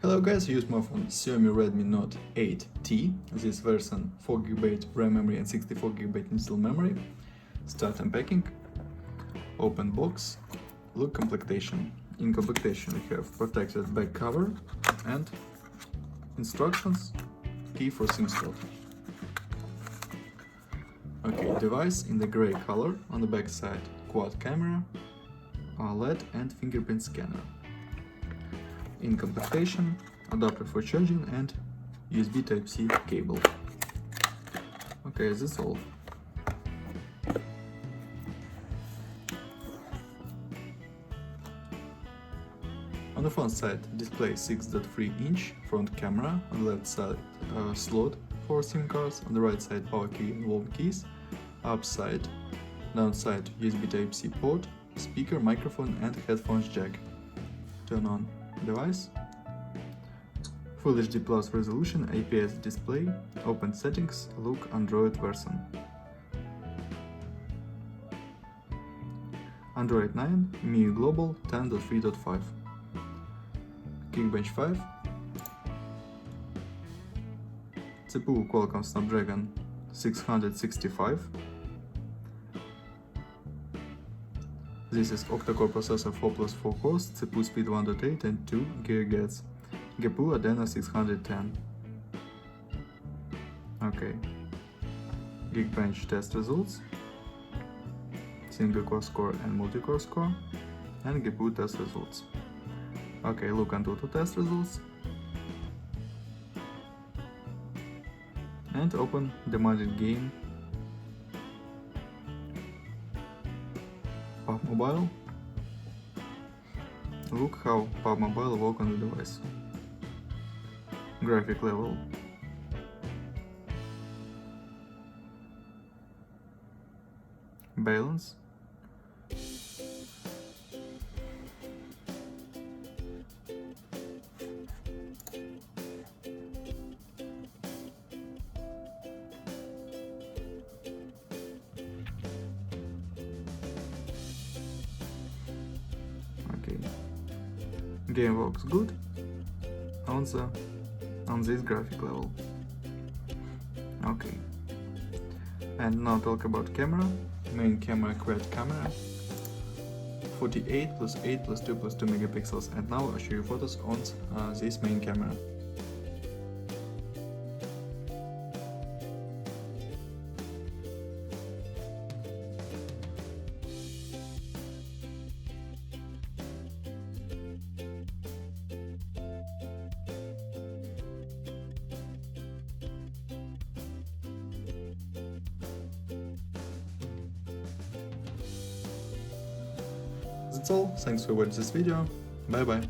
Hello guys, I use my phone Xiaomi Redmi Note 8T. This version 4GB RAM memory and 64GB internal memory. Start unpacking. Open box. Look completion. In completion we have protected back cover and instructions, key for SIM slot. Okay, device in the gray color, on the back side quad camera, LED and fingerprint scanner. In completion, adapter for charging and USB Type-C cable. Okay, that's all. On the front side, display 6.3-inch front camera, on the left side slot for SIM cards, on the right side power key and volume keys, upside, downside USB Type-C port, speaker, microphone and headphones jack. Turn on device. Full HD Plus resolution, IPS display, open settings, look Android version. Android 9, MIUI Global 10.3.5. Geekbench 5. CPU Qualcomm Snapdragon 665. This is octa-core processor 4+4 cores, CPU speed 1.8 and 2 GHz. GPU Adreno 610. Okay. Geekbench test results. Single core score and multi-core score. And GPU test results. Okay, look onto the test results. And open the magic game PUBG Mobile. Look how PUBG Mobile works on the device. Graphic level. Balance. Okay. Game works good on this graphic level. Okay. And now talk about camera. Main camera quad camera. 48 plus 8 plus 2 plus 2 megapixels. And now I'll show you photos on this main camera. That's all, thanks for watching this video, bye bye.